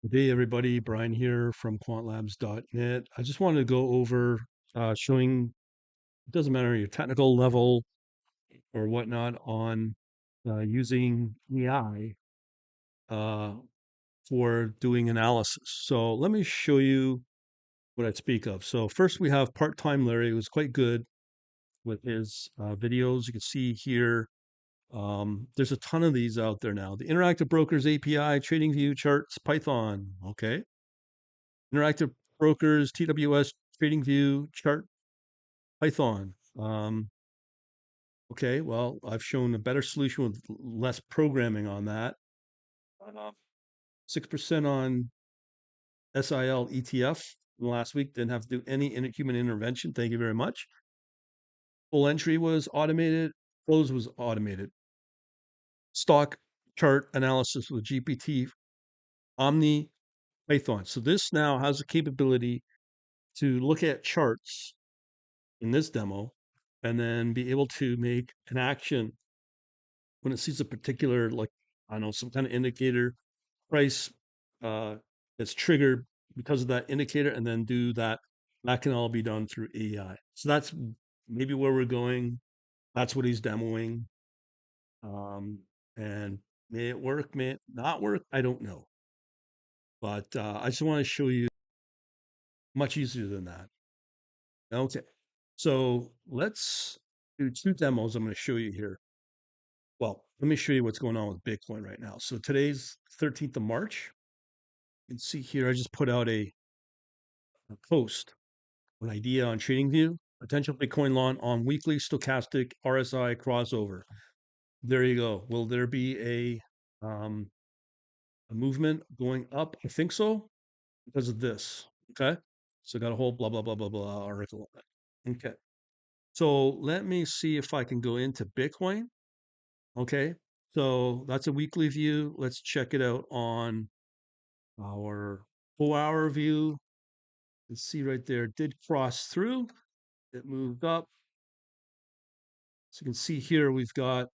Good day, everybody. Bryan here from quantlabs.net. I just wanted to go over showing, it doesn't matter your technical level or whatnot, on using AI uh, for doing analysis. So let me show you what I speak of. So first we have Part-Time Larry, who was quite good with his videos. You can see here, there's a ton of these out there now. The Interactive Brokers API, TradingView charts, Python. Okay. Interactive Brokers, TWS, TradingView, Chart, Python. Okay, well, I've shown a better solution with less programming on that. 6% on SIL ETF last week. Didn't have to do any human intervention. Thank you very much. Full entry was automated. Close was automated. Stock chart analysis with GPT, Omni, Python. So this now has the capability to look at charts in this demo and then be able to make an action when it sees a particular, like, I don't know, some kind of indicator price uh, that's triggered because of that indicator, and then do that. That can all be done through AI. So that's maybe where we're going. That's what he's demoing. Um, and may it work, may it not work? I don't know. But I just want to show you much easier than that. Okay. So let's do two demos I'm going to show you here. Well, let me show you what's going on with Bitcoin right now. So today's 13th of March. You can see here, I just put out a post, an idea on TradingView, potential Bitcoin launch on weekly stochastic RSI crossover. There you go. Will there be a movement going up? I think so, because of this. Okay. So got a whole blah, blah, blah, blah, blah article on it. Okay. So let me see if I can go into Bitcoin. Okay. So that's a weekly view. Let's check it out on our 4-hour view. Let's see right there, it did cross through. It moved up. So you can see here, we've got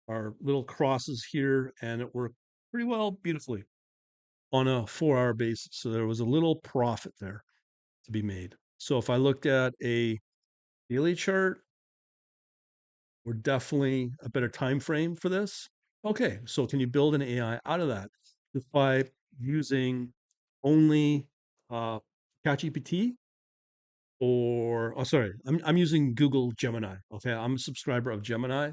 our little crosses here, and it worked pretty well, beautifully on a 4-hour basis. So there was a little profit there to be made. So if I looked at a daily chart, we're definitely a better time frame for this. Okay, so can you build an AI out of that? Just by using only ChatGPT, or oh, sorry, I'm using Google Gemini. Okay, I'm a subscriber of Gemini,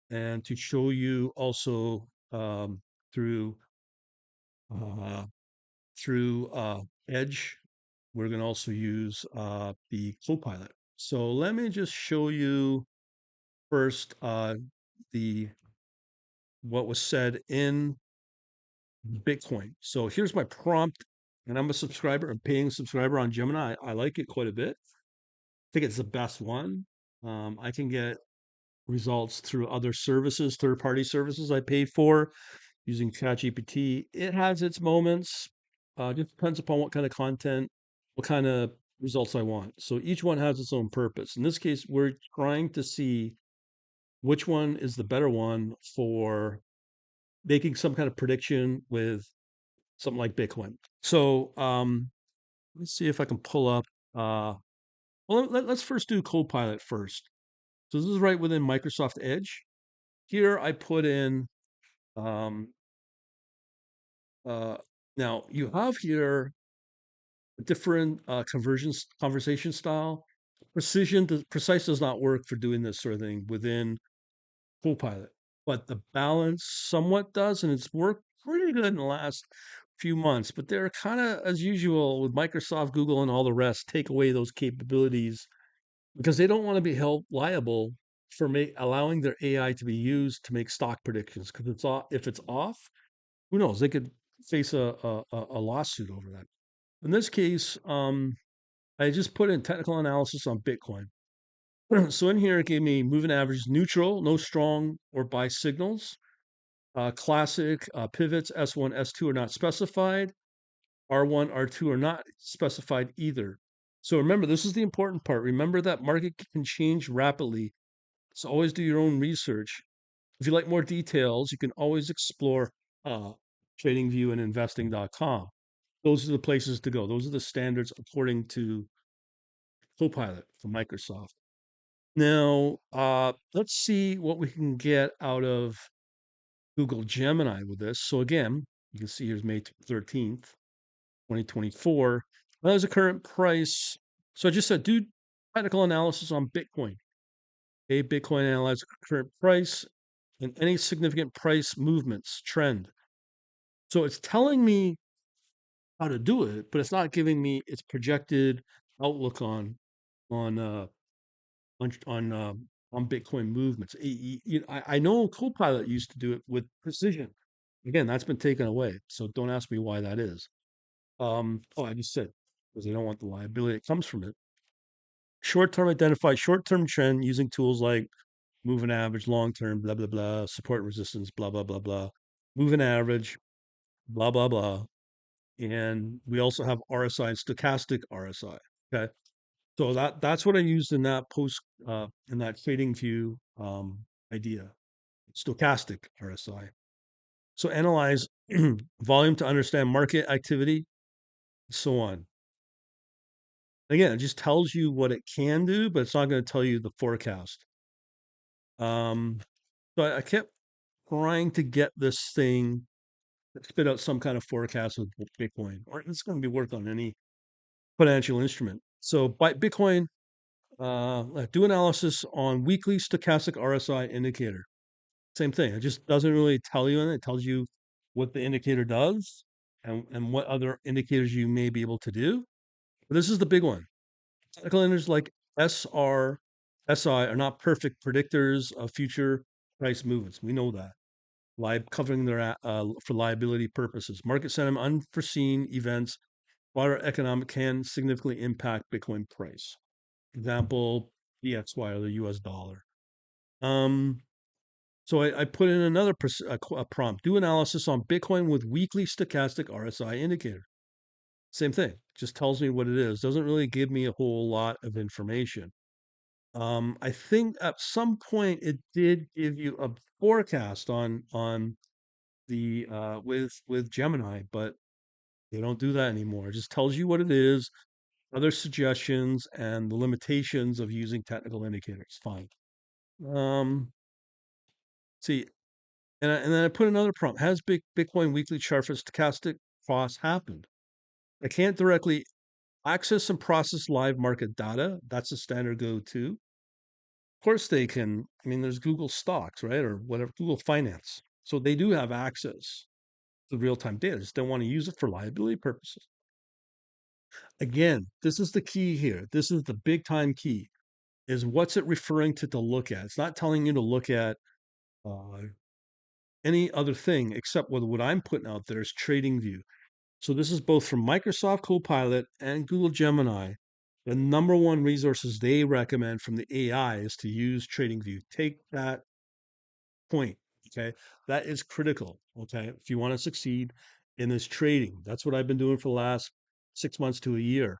and to show you also through uh, Edge, we're going to also use the Copilot. So let me just show you first the what was said in Bitcoin. So here's my prompt, and I'm a subscriber, a paying subscriber on Gemini. I like it quite a bit. I think it's the best one. I can get results through other services, third-party services I pay for using ChatGPT. It has its moments. Just depends upon what kind of content, what kind of results I want. So each one has its own purpose. In this case, we're trying to see which one is the better one for making some kind of prediction with something like Bitcoin. So let's see if I can pull up. Well, let's first do Copilot first. So this is right within Microsoft Edge. Here I put in, um, uh, now you have here a different conversation style. Precise does not work for doing this sort of thing within Copilot, but the balance somewhat does, and it's worked pretty good in the last few months. But they're kind of, as usual, with Microsoft, Google, and all the rest, take away those capabilities because they don't want to be held liable for allowing their AI to be used to make stock predictions. Because it's off, if it's off, who knows? They could face a lawsuit over that. In this case, I just put in technical analysis on Bitcoin. So in here, it gave me moving average neutral, no strong or buy signals. Classic pivots S1, S2 are not specified. R1, R2 are not specified either. So remember, this is the important part. Remember that market can change rapidly. So always do your own research. If you like more details, you can always explore TradingView, and investing.com. Those are the places to go. Those are the standards according to Copilot from Microsoft. Now, let's see what we can get out of Google Gemini with this. So again, you can see here's May 13th, 2024. That is the current price. So I just said, do technical analysis on Bitcoin. Okay, Bitcoin analyze current price and any significant price movements trend. So it's telling me how to do it, but it's not giving me its projected outlook on uh on Bitcoin movements. I know Copilot used to do it with precision. Again, that's been taken away. So don't ask me why that is. I just said because they don't want the liability that comes from it. Short term identify short term trend using tools like moving average, long term, blah blah blah, support resistance, blah blah blah blah, moving average, blah blah blah, and we also have RSI and stochastic RSI. Okay, so that's what I used in that post in that trading view idea, stochastic RSI. So analyze volume to understand market activity, so on. Again, it just tells you what it can do, but it's not going to tell you the forecast. Um, so I kept trying to get this thing to spit out some kind of forecast with Bitcoin, or it's going to be worked on any financial instrument. So by Bitcoin, do analysis on weekly stochastic RSI indicator. Same thing. It just doesn't really tell you anything. It tells you what the indicator does and what other indicators you may be able to do. But this is the big one. Technical indicators like SR, SI are not perfect predictors of future price movements. We know that. Covering their for liability purposes. Market sentiment, unforeseen events, broader economic can significantly impact Bitcoin price. Example, DXY or the US dollar. Um, so I put in another a prompt. Do analysis on Bitcoin with weekly stochastic RSI indicator. Same thing. Just tells me what it is. Doesn't really give me a whole lot of information. I think at some point it did give you a forecast on the with Gemini, but they don't do that anymore. It just tells you what it is, other suggestions, and the limitations of using technical indicators. Fine. Um, see, and then I put another prompt. Has Bitcoin weekly chart for stochastic cross happened? I can't directly access and process live market data. That's a standard go-to. Of course, they can. I mean, there's Google Stocks, right, or whatever, Google Finance. So they do have access to real-time data. Just don't want to use it for liability purposes. Again, this is the key here. This is the big time key. Is what's it referring to look at? It's not telling you to look at uh, any other thing except what I'm putting out there is TradingView. So this is both from Microsoft Copilot and Google Gemini. The number one resources they recommend from the AI is to use TradingView. Take that point. Okay. That is critical. Okay. If you want to succeed in this trading, that's what I've been doing for the last 6 months to a year.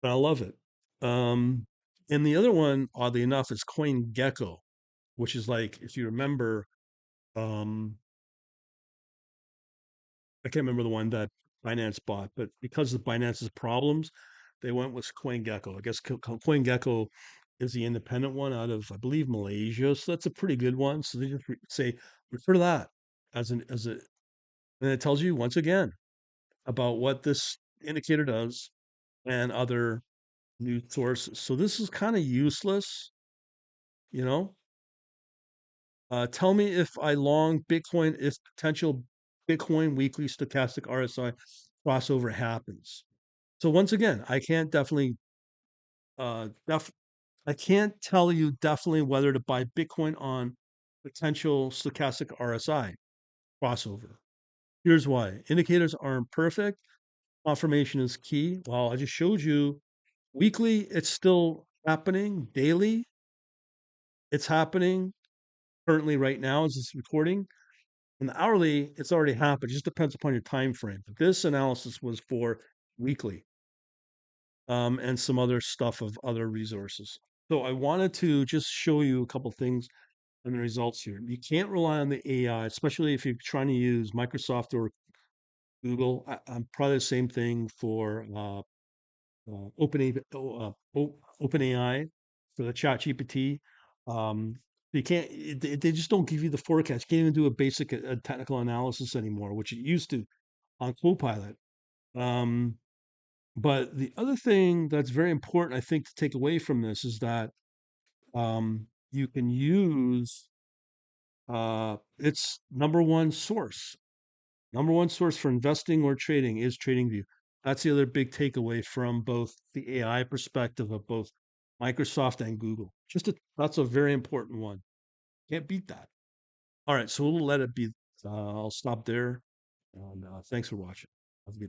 But I love it. Um, and the other one, oddly enough, is CoinGecko, which is like, if you remember, um, I can't remember the one that Binance bought, but because of Binance's problems, they went with CoinGecko. I guess CoinGecko is the independent one out of, I believe, Malaysia. So that's a pretty good one. So they just say, refer to that as a, and it tells you once again about what this indicator does and other news sources. So this is kind of useless, you know. Tell me if I long Bitcoin, if potential Bitcoin weekly stochastic RSI crossover happens. So once again, I can't definitely uh def- I can't tell you definitely whether to buy Bitcoin on potential stochastic RSI crossover. Here's why. Indicators aren't perfect. Confirmation is key. Well, I just showed you weekly, it's still happening. Daily, it's happening currently right now as this recording. And the hourly, it's already happened. It just depends upon your time frame. But this analysis was for weekly, and some other stuff of other resources. So I wanted to just show you a couple things and the results here. You can't rely on the AI, especially if you're trying to use Microsoft or Google. I'm probably the same thing for OpenAI for the Chat GPT. Um, they can't. They just don't give you the forecast. You can't even do a basic technical analysis anymore, which it used to on Copilot. Um, but the other thing that's very important, I think, to take away from this is that you can use its number one source. Number one source for investing or trading is TradingView. That's the other big takeaway from both the AI perspective of both Microsoft and Google. That's a very important one. Can't beat that. All right, so we'll let it be. I'll stop there. And thanks for watching. Have a good day.